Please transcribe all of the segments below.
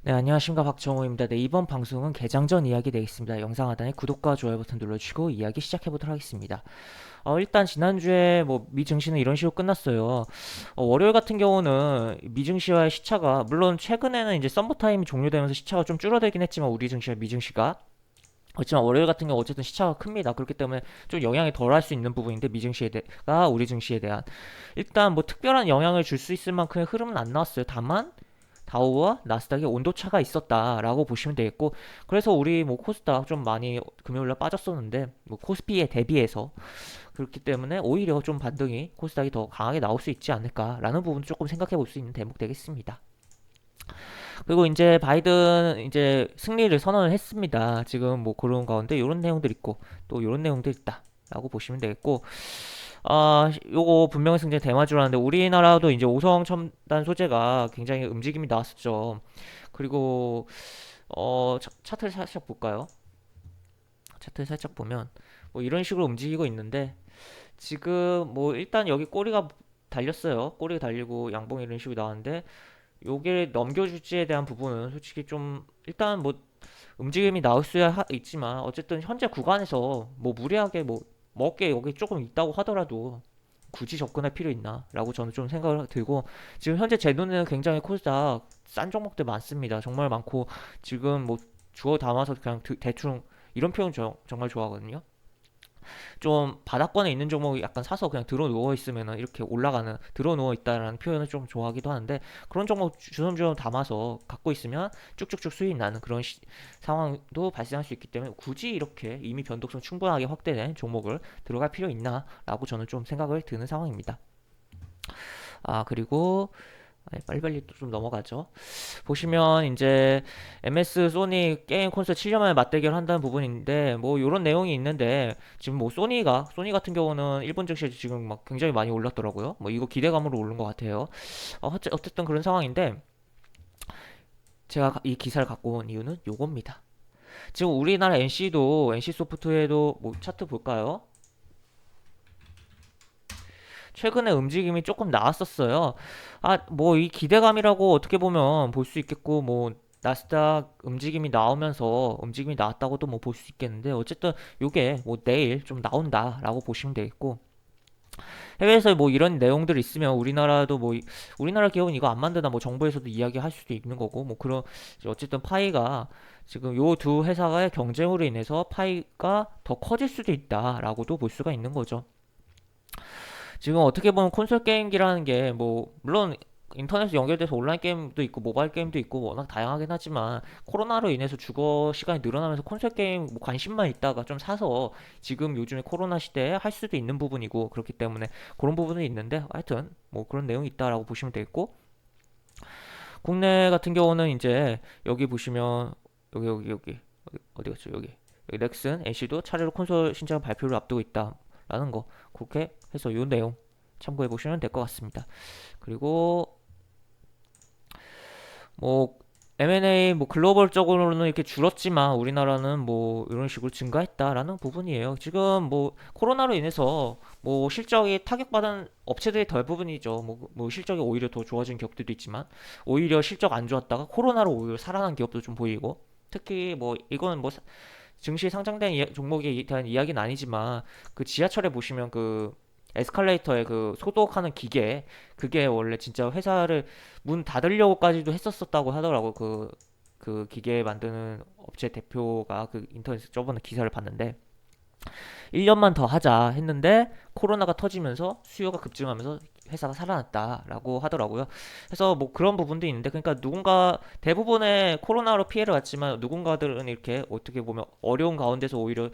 네, 안녕하십니까 박정호입니다. 네, 이번 방송은 개장 전 이야기 되겠습니다. 영상 하단에 구독과 좋아요 버튼 눌러주시고 이야기 시작해보도록 하겠습니다. 일단 지난주에 뭐 미증시는 이런 식으로 끝났어요. 월요일 같은 경우는 미증시와의 시차가 물론 최근에는 이제 썸머타임이 종료되면서 시차가 좀 줄어들긴 했지만 우리 증시와 미증시가 그렇지만 월요일 같은 경우 어쨌든 시차가 큽니다. 그렇기 때문에 좀 영향이 덜 할 수 있는 부분인데 미증시가 우리 증시에 대한 일단 뭐 특별한 영향을 줄 수 있을 만큼의 흐름은 안 나왔어요. 다만 다우와 나스닥의 온도차가 있었다라고 보시면 되겠고, 그래서 우리 뭐 코스닥 좀 많이 금요일날 빠졌었는데 뭐 코스피에 대비해서 그렇기 때문에 오히려 좀 반등이 코스닥이 더 강하게 나올 수 있지 않을까라는 부분도 조금 생각해 볼 수 있는 대목 되겠습니다. 그리고 이제 바이든 이제 승리를 선언을 했습니다. 지금 뭐 그런 가운데 이런 내용들 있고 또 이런 내용들 있다라고 보시면 되겠고, 요거 분명히 승제 대마주라는데 우리나라도 이제 오성 첨단 소재가 굉장히 움직임이 나왔었죠. 그리고 차트를 살짝 볼까요? 차트를 살짝 보면 뭐 이런 식으로 움직이고 있는데 지금 뭐 일단 여기 꼬리가 달렸어요. 꼬리가 달리고 양봉 이런 식으로 나왔는데 요게 넘겨줄지에 대한 부분은 솔직히 좀 일단 뭐 움직임이 나올 수야 있지만 어쨌든 현재 구간에서 뭐 무리하게 뭐 먹을 게 여기 조금 있다고 하더라도 굳이 접근할 필요 있나? 라고 저는 좀 생각을 들고, 지금 현재 제 눈에는 굉장히 코스닥 싼 종목들 많습니다. 정말 많고, 지금 뭐 주워 담아서 그냥 대충 이런 표현 정말 좋아하거든요. 좀 바닥권에 있는 종목이 약간 사서 그냥 들어 누워 있으면 이렇게 올라가는, 들어 누워 있다라는 표현을 좀 좋아하기도 하는데, 그런 종목 주섬주섬 담아서 갖고 있으면 쭉쭉쭉 수익 나는 그런 상황도 발생할 수 있기 때문에 굳이 이렇게 이미 변동성 충분하게 확대된 종목을 들어갈 필요 있나 라고 저는 좀 생각을 드는 상황입니다. 그리고 빨리빨리 또 좀 넘어가죠. 보시면 이제 MS 소니 게임 콘솔 7년 만에 맞대결 한다는 부분인데 뭐 이런 내용이 있는데, 지금 뭐 소니 같은 경우는 일본 증시 지금 막 굉장히 많이 올랐더라고요. 뭐 이거 기대감으로 오른 것 같아요. 어쨌든 그런 상황인데 제가 이 기사를 갖고 온 이유는 요겁니다. 지금 우리나라 NC 소프트에도 뭐 차트 볼까요? 최근에 움직임이 조금 나왔었어요. 뭐 이 기대감이라고 어떻게 보면 볼 수 있겠고, 뭐 나스닥 움직임이 나오면서 움직임이 나왔다고도 뭐 볼 수 있겠는데, 어쨌든 요게 뭐 내일 좀 나온다라고 보시면 되겠고, 해외에서 뭐 이런 내용들이 있으면 우리나라도 뭐 우리나라 기업은 이거 안 만드나 뭐 정부에서도 이야기할 수도 있는 거고, 뭐 그런 어쨌든 파이가 지금 요 두 회사의 경쟁으로 인해서 파이가 더 커질 수도 있다라고도 볼 수가 있는 거죠. 지금 어떻게 보면 콘솔 게임기라는 게 뭐 물론 인터넷 연결돼서 온라인 게임도 있고 모바일 게임도 있고 워낙 다양하긴 하지만, 코로나로 인해서 주거 시간이 늘어나면서 콘솔 게임 뭐 관심만 있다가 좀 사서 지금 요즘에 코로나 시대에 할 수도 있는 부분이고, 그렇기 때문에 그런 부분은 있는데 하여튼 뭐 그런 내용이 있다라고 보시면 되겠고, 국내 같은 경우는 이제 여기 보시면 여기 어디 갔죠? 여기 넥슨, NC도 차례로 콘솔 신작 발표를 앞두고 있다라는 거, 그렇게 해서 요 내용 참고해 보시면 될 것 같습니다. 그리고 뭐 M&A 뭐 글로벌적으로는 이렇게 줄었지만 우리나라는 뭐 이런 식으로 증가했다라는 부분이에요. 지금 뭐 코로나로 인해서 뭐 실적이 타격받은 업체들이 대부분이죠. 뭐 실적이 오히려 더 좋아진 기업들도 있지만, 오히려 실적 안 좋았다가 코로나로 오히려 살아난 기업도 좀 보이고, 특히 뭐 이거는 뭐 증시 상장된 종목에 대한 이야기는 아니지만, 그 지하철에 보시면 그 에스컬레이터에 그 소독하는 기계, 그게 원래 진짜 회사를 문 닫으려고까지도 했었었다고 하더라고. 그 기계 만드는 업체 대표가 그 인터넷에 저번에 기사를 봤는데 1년만 더 하자 했는데 코로나가 터지면서 수요가 급증하면서 회사가 살아났다라고 하더라고요. 그래서 뭐 그런 부분도 있는데, 그러니까 누군가 대부분의 코로나로 피해를 봤지만 누군가들은 이렇게 어떻게 보면 어려운 가운데서 오히려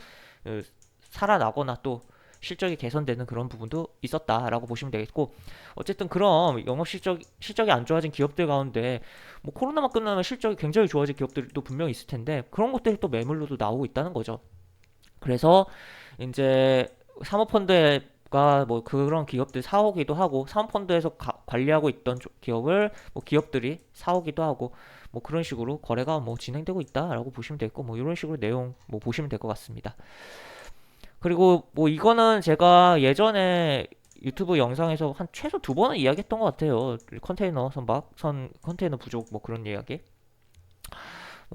어, 살아나거나 또 실적이 개선되는 그런 부분도 있었다라고 보시면 되겠고, 어쨌든 그럼 실적이 안 좋아진 기업들 가운데 뭐 코로나만 끝나면 실적이 굉장히 좋아진 기업들도 분명히 있을 텐데, 그런 것들이 또 매물로도 나오고 있다는 거죠. 그래서 이제 사모펀드가 뭐 그런 기업들 사오기도 하고, 사모펀드에서 관리하고 있던 기업을 뭐 기업들이 사오기도 하고, 뭐 그런 식으로 거래가 뭐 진행되고 있다라고 보시면 되고, 뭐 이런 식으로 내용 뭐 보시면 될 것 같습니다. 그리고 뭐 이거는 제가 예전에 유튜브 영상에서 한 최소 두 번은 이야기했던 것 같아요. 컨테이너 선박, 컨테이너 부족 뭐 그런 이야기.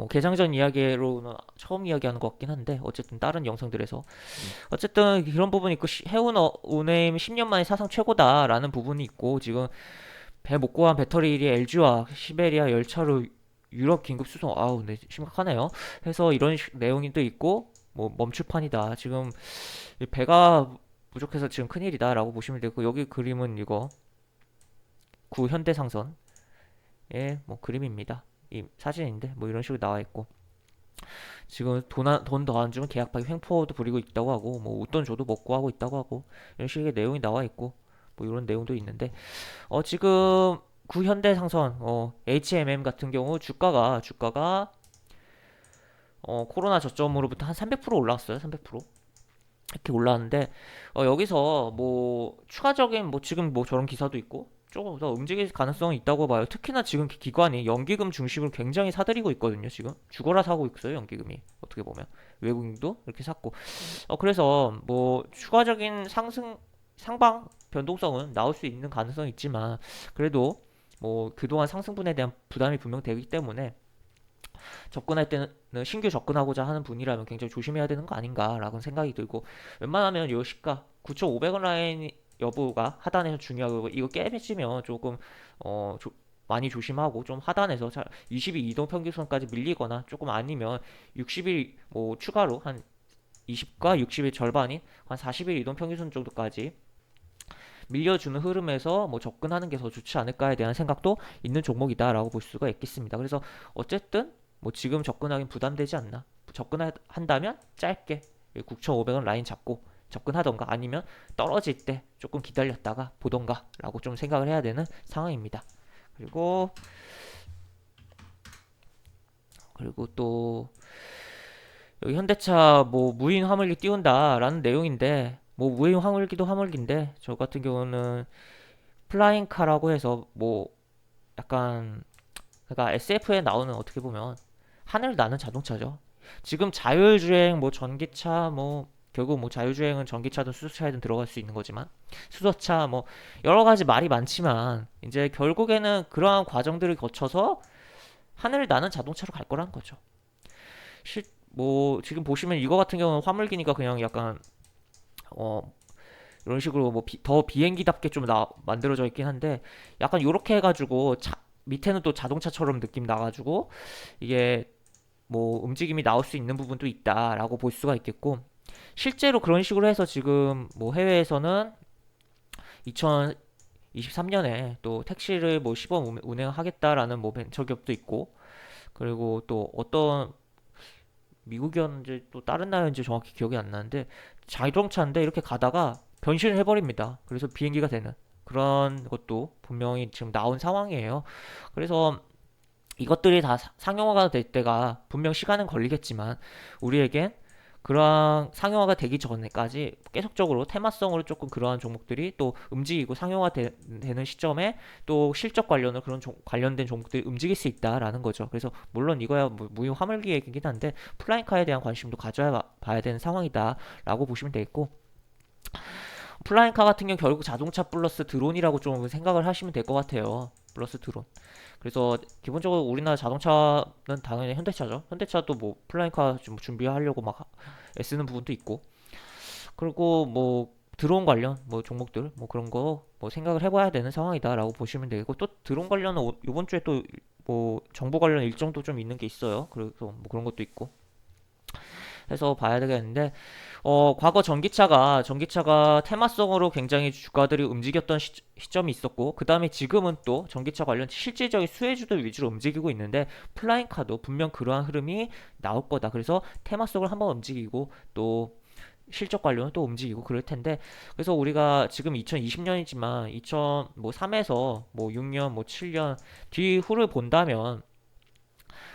개장전 이야기로는 처음 이야기하는 것 같긴 한데 어쨌든 다른 영상들에서 어쨌든 그런 부분이 있고 해운 온해임 10년 만에 사상 최고다라는 부분이 있고 지금 배 못 구한 배터리 1이 LG와 시베리아 열차로 유럽 긴급 수송 아우 네 심각하네요. 해서 이런 내용이 또 있고 뭐 멈출판이다. 지금 이 배가 부족해서 지금 큰일이다라고 보시면 되고 여기 그림은 이거 구 현대상선의 뭐 그림입니다. 이 사진인데 뭐 이런 식으로 나와 있고 지금 돈 더 안 주면 계약 파기 횡포도 부리고 있다고 하고 뭐 웃돈 줘도 먹고 하고 있다고 하고 이런 식의 내용이 나와 있고 뭐 이런 내용도 있는데 지금 구현대상선 HMM 같은 경우 주가가 코로나 저점으로부터 한 300% 올라왔어요. 300% 이렇게 올라왔는데 여기서 뭐 추가적인 뭐 지금 뭐 저런 기사도 있고 조금 더 움직일 가능성이 있다고 봐요. 특히나 지금 기관이 연기금 중심으로 굉장히 사들이고 있거든요. 지금 죽어라 사고 있어요. 연기금이 어떻게 보면 외국인도 이렇게 샀고 그래서 뭐 추가적인 상방 변동성은 나올 수 있는 가능성이 있지만 그래도 뭐 그동안 상승분에 대한 부담이 분명 되기 때문에 접근할 때는 신규 접근하고자 하는 분이라면 굉장히 조심해야 되는 거 아닌가라고 생각이 들고 웬만하면 요 시가 9,500원 라인 여부가 하단에서 중요하고 이거 깨지면 조금 많이 조심하고 좀 하단에서 20일 이동 평균선까지 밀리거나 조금 아니면 60일 뭐 추가로 한 20과 60일 절반인 한 40일 이동 평균선 정도까지 밀려주는 흐름에서 뭐 접근하는 게 더 좋지 않을까에 대한 생각도 있는 종목이다라고 볼 수가 있겠습니다. 그래서 어쨌든 뭐 지금 접근하기는 부담되지 않나. 접근한다면 짧게 9,500원 라인 잡고 접근하던가 아니면 떨어질 때 조금 기다렸다가 보던가 라고 좀 생각을 해야 되는 상황입니다. 그리고 또 여기 현대차 뭐 무인 화물기 띄운다라는 내용인데 뭐 무인 화물기도 화물기인데 저 같은 경우는 플라잉카라고 해서 뭐 약간 그러니까 SF에 나오는 어떻게 보면 하늘 나는 자동차죠. 지금 자율주행 뭐 전기차 뭐 결국 뭐 자율주행은 전기차든 수소차든 들어갈 수 있는 거지만 수소차 뭐 여러 가지 말이 많지만 이제 결국에는 그러한 과정들을 거쳐서 하늘 나는 자동차로 갈 거라는 거죠. 뭐 지금 보시면 이거 같은 경우는 화물기니까 그냥 약간 어 이런 식으로 뭐 더 비행기답게 좀 만들어져 있긴 한데 약간 요렇게 해가지고 밑에는 또 자동차처럼 느낌 나가지고 이게 뭐 움직임이 나올 수 있는 부분도 있다라고 볼 수가 있겠고 실제로 그런 식으로 해서 지금 뭐 해외에서는 2023년에 또 택시를 뭐 시범 운행하겠다라는 뭐 벤처기업도 있고 그리고 또 어떤 미국이었는지 또 다른 나라였는지 정확히 기억이 안 나는데 자동차인데 이렇게 가다가 변신을 해버립니다. 그래서 비행기가 되는 그런 것도 분명히 지금 나온 상황이에요. 그래서 이것들이 다 상용화가 될 때가 분명 시간은 걸리겠지만 우리에겐 그러한 상용화가 되기 전에까지 계속적으로 테마성으로 조금 그러한 종목들이 또 움직이고 상용화 되는 시점에 또 실적 관련으로 그런 관련된 종목들이 움직일 수 있다라는 거죠. 그래서 물론 이거야 뭐 무인 화물기 얘기긴 한데 플라잉카에 대한 관심도 가져야 봐야 되는 상황이다라고 보시면 되겠고 플라잉카 같은 경우 결국 자동차 플러스 드론이라고 좀 생각을 하시면 될 것 같아요. 플러스 드론. 그래서 기본적으로 우리나라 자동차는 당연히 현대차죠. 현대차도 뭐 플라잉카 좀 준비하려고 막 애쓰는 부분도 있고. 그리고 뭐 드론 관련 뭐 종목들 뭐 그런 거 뭐 생각을 해봐야 되는 상황이다라고 보시면 되고 또 드론 관련은 이번 주에 또 뭐 정보 관련 일정도 좀 있는 게 있어요. 그래서 뭐 그런 것도 있고 해서 봐야 되겠는데 과거 전기차가 테마성으로 굉장히 주가들이 움직였던 시점이 있었고, 그 다음에 지금은 또 전기차 관련 실질적인 수혜주들 위주로 움직이고 있는데, 플라잉카도 분명 그러한 흐름이 나올 거다. 그래서 테마성을 한번 움직이고, 또 실적 관련은 또 움직이고 그럴 텐데, 그래서 우리가 지금 2020년이지만 2003에서 뭐 6년, 뭐 7년 뒤 후를 본다면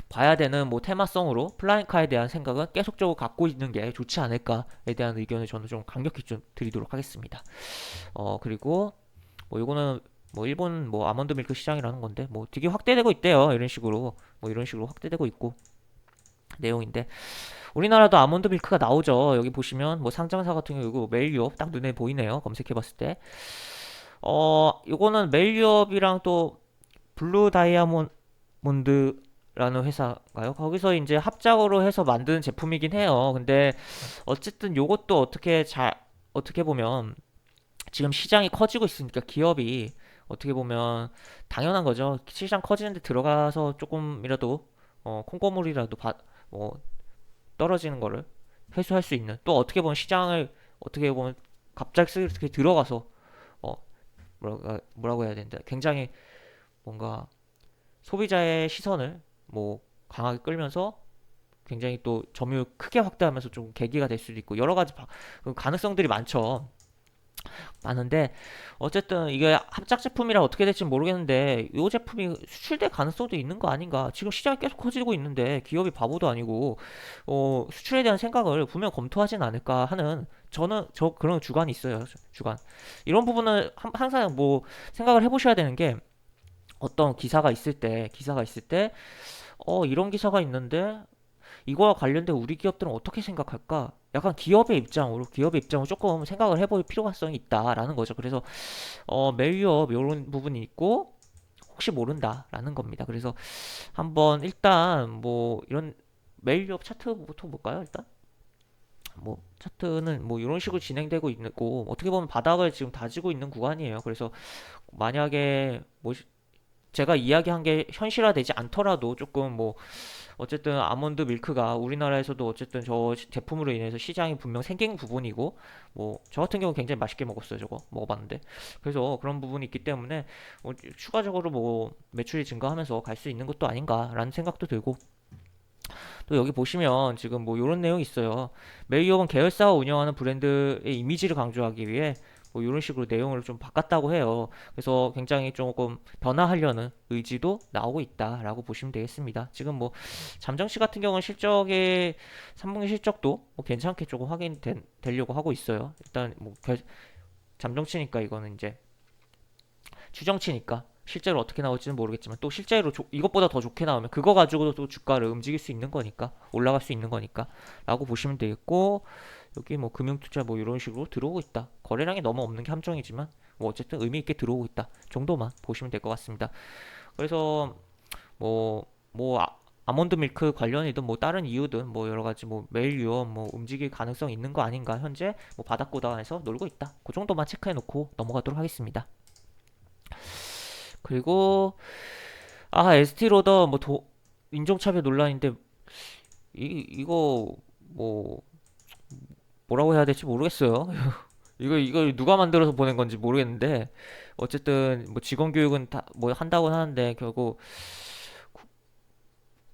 봐야 되는 뭐 테마성으로 플라잉카에 대한 생각은 계속적으로 갖고 있는 게 좋지 않을까에 대한 의견을 저는 좀 강력히 좀 드리도록 하겠습니다. 그리고 뭐 요거는 뭐 일본 뭐 아몬드 밀크 시장이라는 건데 뭐 되게 확대되고 있대요. 이런 식으로 뭐 이런 식으로 확대되고 있고 내용인데 우리나라도 아몬드 밀크가 나오죠. 여기 보시면 뭐 상장사 같은 경우 이거 메일 유업 딱 눈에 보이네요. 검색해봤을 때 요거는 메일 유업이랑 또 블루 다이아몬드 라는 회사가요? 거기서 이제 합작으로 해서 만드는 제품이긴 해요. 근데 어쨌든 요것도 어떻게 보면 지금 시장이 커지고 있으니까 기업이 어떻게 보면 당연한 거죠. 시장 커지는데 들어가서 조금이라도 콩고물이라도 뭐 떨어지는 거를 회수할 수 있는, 또 어떻게 보면 시장을 어떻게 보면 갑작스럽게 들어가서 어 뭐라고 해야 된다. 굉장히 뭔가 소비자의 시선을 뭐 강하게 끌면서 굉장히 또 점유율 크게 확대하면서 좀 계기가 될 수도 있고 여러 가지 그 가능성들이 많은데 어쨌든 이게 합작 제품이라 어떻게 될지 모르겠는데 이 제품이 수출될 가능성도 있는 거 아닌가. 지금 시장이 계속 커지고 있는데 기업이 바보도 아니고 수출에 대한 생각을 분명 검토하진 않을까 하는, 저 그런 주관이 있어요. 주관. 이런 부분은 항상 뭐 생각을 해보셔야 되는 게, 어떤 기사가 있을 때 이런 기사가 있는데 이거와 관련된 우리 기업들은 어떻게 생각할까? 약간 기업의 입장으로 조금 생각을 해볼 필요성이 있다라는 거죠. 그래서 멜유업 이런 부분이 있고 혹시 모른다라는 겁니다. 그래서 한번 일단 뭐 이런 멜유업 차트부터 볼까요? 일단 뭐 차트는 뭐 이런 식으로 진행되고 있고 어떻게 보면 바닥을 지금 다지고 있는 구간이에요. 그래서 만약에 뭐 제가 이야기한 게 현실화되지 않더라도 조금 뭐 어쨌든 아몬드 밀크가 우리나라에서도 어쨌든 저 제품으로 인해서 시장이 분명 생긴 부분이고, 뭐 저 같은 경우 굉장히 맛있게 먹었어요. 저거 먹어봤는데, 그래서 그런 부분이 있기 때문에 추가적으로 뭐 매출이 증가하면서 갈 수 있는 것도 아닌가라는 생각도 들고, 또 여기 보시면 지금 뭐 이런 내용이 있어요. 메이업은 계열사가 운영하는 브랜드의 이미지를 강조하기 위해 뭐 이런 식으로 내용을 좀 바꿨다고 해요. 그래서 굉장히 조금 변화하려는 의지도 나오고 있다라고 보시면 되겠습니다. 지금 뭐 잠정시 같은 경우는 실적의 3분기 실적도 뭐 괜찮게 조금 확인되려고 하고 있어요. 일단 뭐 잠정치니까 이거는 이제 추정치니까 실제로 어떻게 나올지는 모르겠지만, 또 실제로 이것보다 더 좋게 나오면 그거 가지고도 또 주가를 움직일 수 있는 거니까, 올라갈 수 있는 거니까 라고 보시면 되겠고, 여기 뭐 금융투자 뭐 이런 식으로 들어오고 있다. 거래량이 너무 없는 게 함정이지만 뭐 어쨌든 의미 있게 들어오고 있다 정도만 보시면 될 것 같습니다. 그래서 뭐 아몬드 밀크 관련이든 뭐 다른 이유든 뭐 여러 가지 뭐 매일 유업 뭐 움직일 가능성 있는 거 아닌가, 현재 뭐 바닥고단에서 놀고 있다, 그 정도만 체크해 놓고 넘어가도록 하겠습니다. 그리고 에스티로더 뭐 인종차별 논란인데, 이거 뭐 뭐라고 해야 될지 모르겠어요. 이거 누가 만들어서 보낸 건지 모르겠는데 어쨌든 뭐 직원 교육은 다 뭐 한다고 하는데 결국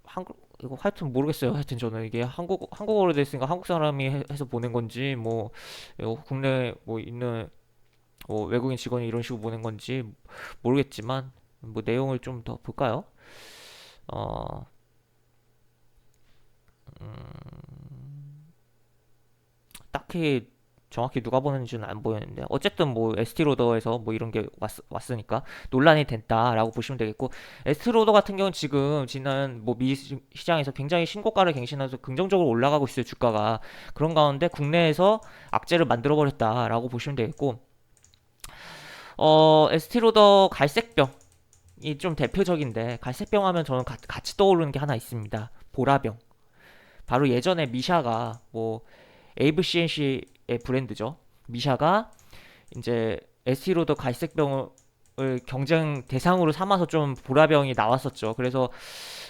한국 이거 하여튼 모르겠어요. 하여튼 저는 이게 한국어로 돼 있으니까 한국 사람이 해서 보낸 건지, 뭐 국내 뭐 있는 뭐 외국인 직원이 이런 식으로 보낸 건지 모르겠지만, 뭐 내용을 좀 더 볼까요? 어, 딱히 정확히 누가 보는지는 안 보였는데 어쨌든 뭐 에스티로더에서 뭐 이런 게 왔으니까 논란이 됐다라고 보시면 되겠고, 에스티로더 같은 경우는 지금 지난 뭐 미 시장에서 굉장히 신고가를 갱신해서 긍정적으로 올라가고 있어요, 주가가. 그런 가운데 국내에서 악재를 만들어 버렸다라고 보시면 되겠고, 에스티로더 갈색병이 좀 대표적인데, 갈색병 하면 저는 같이 떠오르는 게 하나 있습니다. 보라병. 바로 예전에 미샤가 뭐 에이브 CNC의 브랜드죠. 미샤가 이제 에스티로더 갈색병을 경쟁 대상으로 삼아서 좀 보라병이 나왔었죠. 그래서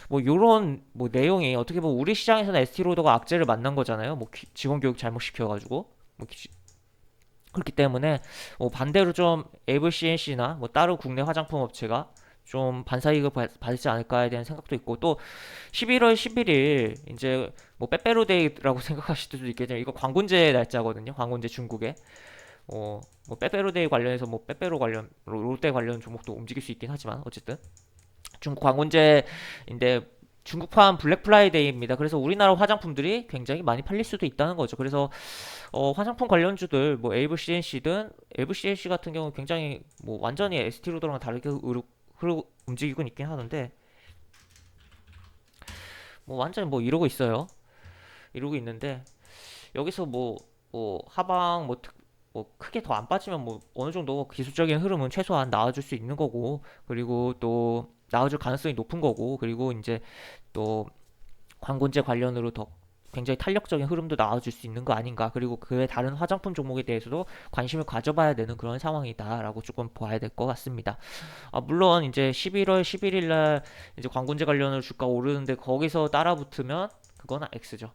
뭐 요런 뭐 내용이 어떻게 보면 우리 시장에서는 에스티로더가 악재를 만난 거잖아요. 뭐 직원 교육 잘못 시켜가지고 뭐 그렇기 때문에 반대로 좀 에이브 CNC나 뭐 다른 국내 화장품 업체가 좀 반사이익을 받지 않을까에 대한 생각도 있고, 또 11월 11일 이제 뭐 빼빼로데이라고 생각하실 수도 있겠지만 이거 광군제 날짜거든요. 광군제 중국에 뭐 빼빼로데이 관련해서 뭐 빼빼로 관련 롯데 관련 종목도 움직일 수 있긴 하지만, 어쨌든 중국 광군제인데 중국판 블랙 프라이데이입니다. 그래서 우리나라 화장품들이 굉장히 많이 팔릴 수도 있다는 거죠. 그래서 화장품 관련주들 뭐 에이브 CNC든, 에이브 CNC 같은 경우 굉장히 뭐 완전히 ST로더랑 다르게 움직이고 있긴 하는데 뭐 완전히 뭐 이러고 있어요. 이러고 있는데 여기서 뭐 하방 뭐 크게 더 안 빠지면 뭐 어느 정도 기술적인 흐름은 최소한 나와줄 수 있는 거고, 그리고 또 나와줄 가능성이 높은 거고, 그리고 이제 또 광고제 관련으로 더 굉장히 탄력적인 흐름도 나와줄 수 있는 거 아닌가. 그리고 그 외 다른 화장품 종목에 대해서도 관심을 가져봐야 되는 그런 상황이다라고 조금 봐야 될 것 같습니다. 물론 이제 11월 11일 날 이제 광고제 관련으로 주가 오르는데 거기서 따라 붙으면 그건 X죠.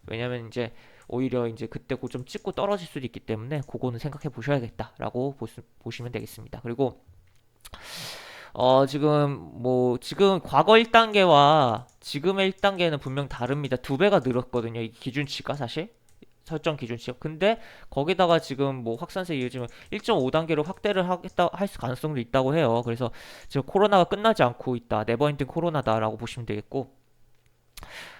왜냐면 이제 오히려 이제 그때 고점 찍고 떨어질 수도 있기 때문에 그거는 생각해 보셔야겠다라고 보시면 되겠습니다. 그리고 지금 과거 1단계와 지금의 1단계는 분명 다릅니다. 두 배가 늘었거든요. 이 기준치가 사실. 설정 기준치가. 근데 거기다가 지금 뭐 확산세 이어지면 1.5단계로 확대를 하겠다 할 가능성도 있다고 해요. 그래서 지금 코로나가 끝나지 않고 있다. 네버엔딩 코로나다라고 보시면 되겠고.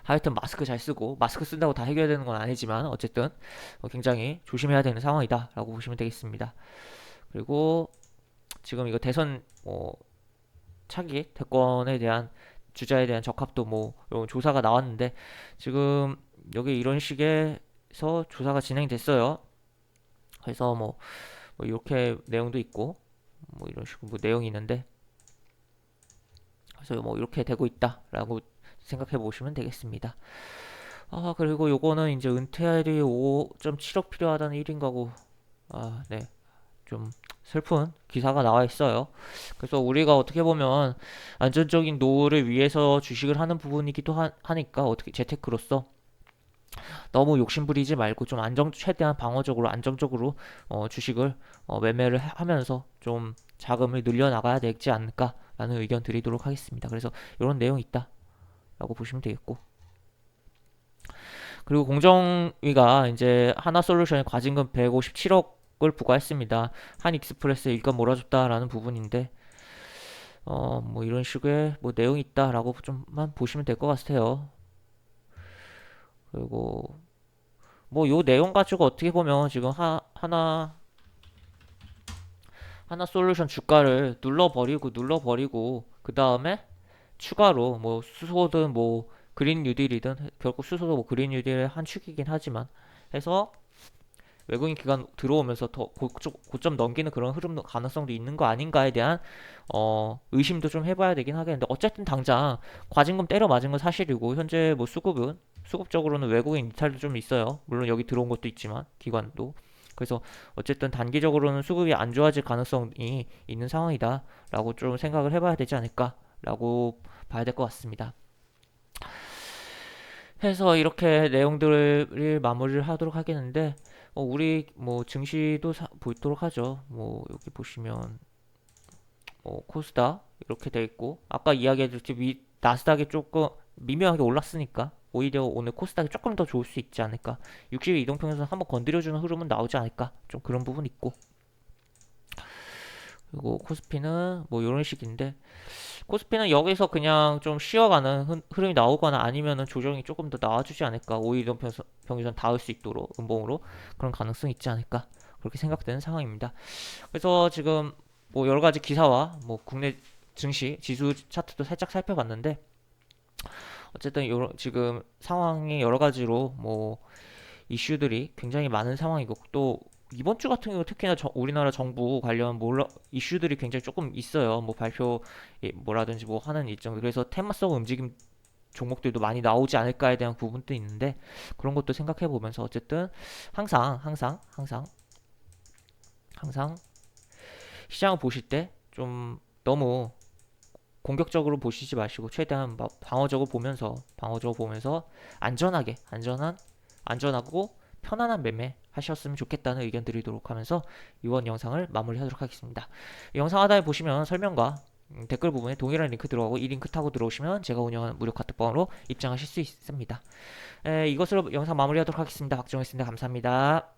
하여튼 마스크 잘 쓰고, 마스크 쓴다고 다 해결되는 건 아니지만 어쨌든 굉장히 조심해야 되는 상황이다라고 보시면 되겠습니다. 그리고 지금 이거 대선 차기 대권에 대한 주자에 대한 적합도 뭐 이런 조사가 나왔는데, 지금 여기 이런 식에서 조사가 진행됐어요. 그래서 뭐 이렇게 내용도 있고 뭐 이런 식으로 뭐 내용이 있는데, 그래서 뭐 이렇게 되고 있다라고 생각해 보시면 되겠습니다. 그리고 요거는 이제 은퇴할이 5.7억 필요하다는 1인 가구. 네. 좀 슬픈 기사가 나와 있어요. 그래서 우리가 어떻게 보면 안전적인 노후를 위해서 주식을 하는 부분이기도 하니까, 어떻게 재테크로서 너무 욕심부리지 말고 좀 최대한 방어적으로 안정적으로 주식을 매매를 하면서 좀 자금을 늘려나가야 되지 않을까라는 의견 드리도록 하겠습니다. 그래서 이런 내용이 있다라고 보시면 되겠고, 그리고 공정위가 이제 하나솔루션에 과징금 157억을 부과했습니다. 한익스프레스에 일감 몰아줬다라는 부분인데, 뭐 이런 식의 뭐 내용이 있다라고 좀만 보시면 될 것 같아요. 그리고 뭐 요 내용 가지고 어떻게 보면 지금 하나솔루션 주가를 눌러버리고 그 다음에 추가로 뭐 수소든 뭐 그린 뉴딜이든, 결국 수소도 뭐 그린 뉴딜의 한 축이긴 하지만 해서 외국인 기관 들어오면서 더 고점 넘기는 그런 흐름 가능성도 있는 거 아닌가에 대한 의심도 좀 해봐야 되긴 하겠는데, 어쨌든 당장 과징금 때려 맞은 건 사실이고, 현재 뭐 수급적으로는 외국인 이탈도 좀 있어요. 물론 여기 들어온 것도 있지만 기관도. 그래서 어쨌든 단기적으로는 수급이 안 좋아질 가능성이 있는 상황이다라고 좀 생각을 해봐야 되지 않을까라고 봐야 될 것 같습니다. 해서 이렇게 내용들을 마무리를 하도록 하겠는데, 우리 뭐 증시도 보도록 하죠. 뭐 여기 보시면 코스닥 이렇게 돼 있고, 아까 이야기해줬듯이 나스닥이 조금 미묘하게 올랐으니까 오히려 오늘 코스닥이 조금 더 좋을 수 있지 않을까. 60일 이동평균선 한번 건드려주는 흐름은 나오지 않을까. 좀 그런 부분 있고, 그리고 코스피는 뭐 이런 식인데, 코스피는 여기서 그냥 좀 쉬어가는 흐름이 나오거나 아니면은 조정이 조금 더 나와주지 않을까. 5일 평균선 닿을 수 있도록 음봉으로 그런 가능성이 있지 않을까, 그렇게 생각되는 상황입니다. 그래서 지금 뭐 여러 가지 기사와 뭐 국내 증시 지수 차트도 살짝 살펴봤는데, 어쨌든 지금 상황이 여러 가지로 뭐 이슈들이 굉장히 많은 상황이고, 또 이번 주 같은 경우 특히나 우리나라 정부 관련 이슈들이 굉장히 조금 있어요. 뭐 발표 뭐라든지 뭐 하는 일정, 그래서 테마성 움직임 종목들도 많이 나오지 않을까에 대한 부분도 있는데, 그런 것도 생각해 보면서 어쨌든 항상 시장을 보실 때 좀 너무 공격적으로 보시지 마시고, 최대한 방어적으로 보면서 안전하고 편안한 매매 하셨으면 좋겠다는 의견 드리도록 하면서 이번 영상을 마무리하도록 하겠습니다. 영상 하단에 보시면 설명과 댓글 부분에 동일한 링크 들어가고, 이 링크 타고 들어오시면 제가 운영하는 무료 카톡방으로 입장하실 수 있습니다. 이것으로 영상 마무리하도록 하겠습니다. 박정호였습니다. 감사합니다.